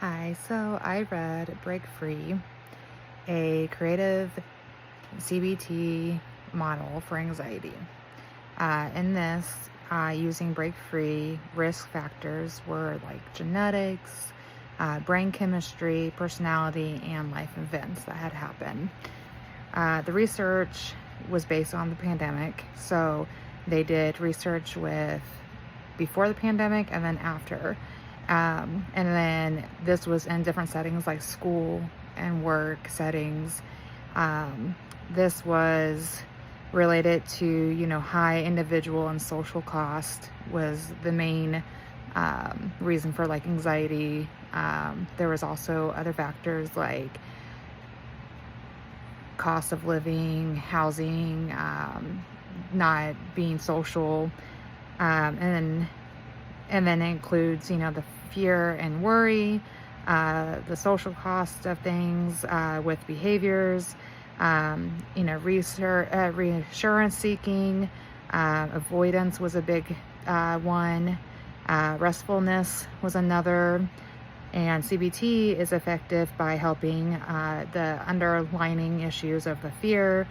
Hi, so I read Break Free, a creative CBT model for anxiety. In this, using Break Free, risk factors were like genetics, brain chemistry, personality, and life events that had happened. The research was based on the pandemic, so they did research with before the pandemic and then after. And then this was in different settings like school and work settings. Um, this was related to, high individual and social cost was the main reason for like anxiety. There was also other factors like cost of living, housing, not being social, and then it includes, the fear and worry, the social cost of things with behaviors, reassurance seeking, avoidance was a big one, restfulness was another. And CBT is effective by helping the underlining issues of the fear,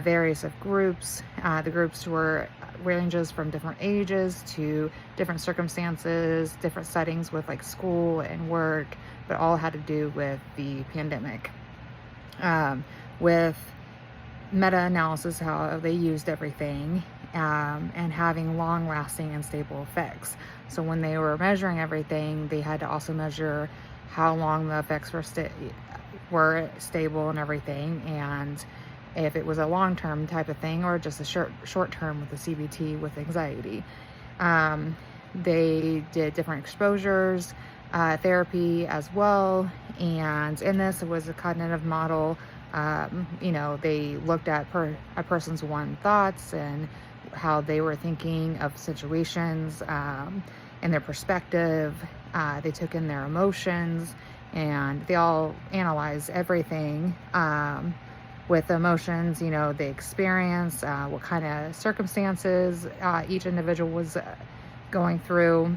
various of groups. The groups were ranges from different ages to different circumstances, different settings with like school and work, but all had to do with the pandemic. With meta-analysis, how they used everything, and having long-lasting and stable effects. So when they were measuring everything, they had to also measure how long the effects were stable and everything, and if it was a long-term type of thing or just a short term with the CBT with anxiety. They did different exposures, therapy as well, and in this it was a cognitive model. They looked at a person's one thoughts and how they were thinking of situations, and their perspective. They took in their emotions, and they all analyzed everything. With emotions, the experience, what kind of circumstances each individual was going through.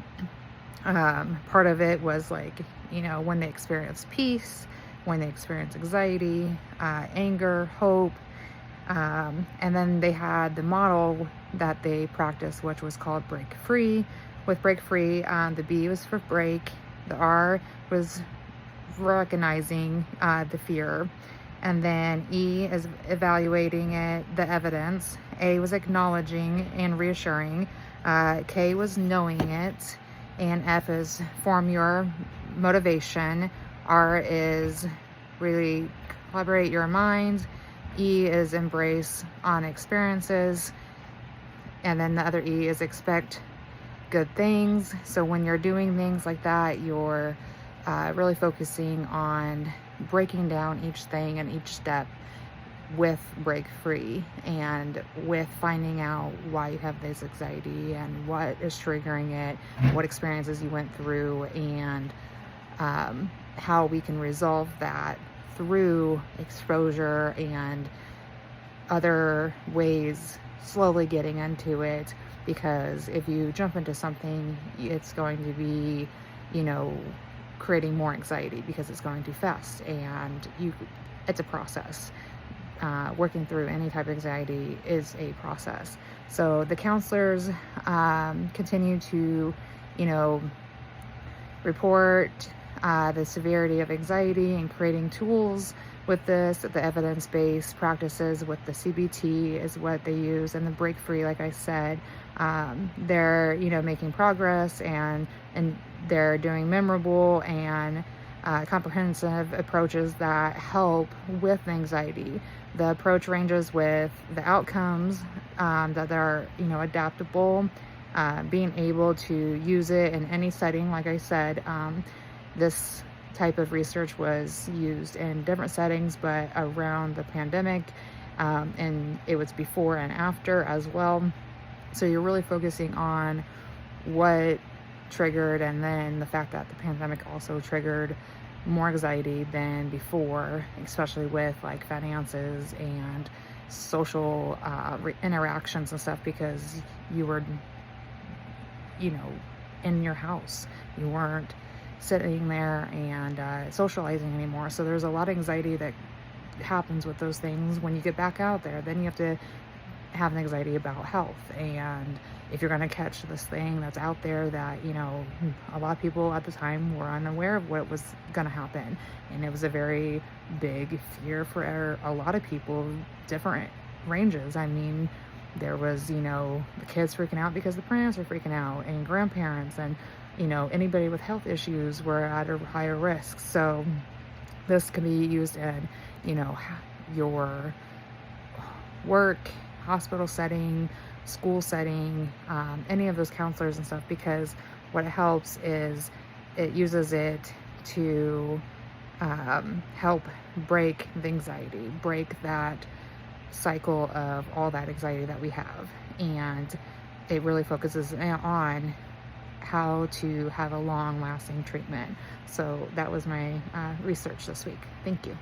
Part of it was like, when they experience peace, when they experience anxiety, anger, hope. And then they had the model that they practiced, which was called Break Free. With Break Free, the B was for break, the R was recognizing the fear, and then E is evaluating it, the evidence. A was acknowledging and reassuring. K was knowing it, and F is form your motivation. R is really collaborate your mind. E is embrace on experiences, and then the other E is expect good things. So when you're doing things like that, you're really focusing on breaking down each thing and each step with Break Free, and with finding out why you have this anxiety and what is triggering it, what experiences you went through, and how we can resolve that through exposure and other ways, slowly getting into it. Because if you jump into something, it's going to be, creating more anxiety because it's going too fast, and it's a process. Working through any type of anxiety is a process. So the counselors continue to, report the severity of anxiety and creating tools with this. The evidence-based practices with the CBT is what they use, and the Break Free, like I said, they're making progress, and they're doing memorable and comprehensive approaches that help with anxiety. The approach ranges with the outcomes that are adaptable, being able to use it in any setting. Like I said, this type of research was used in different settings, but around the pandemic, and it was before and after as well. So you're really focusing on what triggered, and then the fact that the pandemic also triggered more anxiety than before, especially with like finances and social interactions and stuff, because you were in your house. You weren't sitting there and socializing anymore. So there's a lot of anxiety that happens with those things when you get back out there. Then you have to have an anxiety about health. And if you're going to catch this thing that's out there that, a lot of people at the time were unaware of what was going to happen. And it was a very big fear for a lot of people, different ranges. I mean, there was, the kids freaking out because the parents were freaking out, and grandparents, and, anybody with health issues were at a higher risk. So this can be used in, your work, hospital setting, school setting, any of those counselors and stuff, because what it helps is it uses it to help break the anxiety, break that cycle of all that anxiety that we have. And it really focuses on how to have a long lasting treatment. So that was my research this week. Thank you.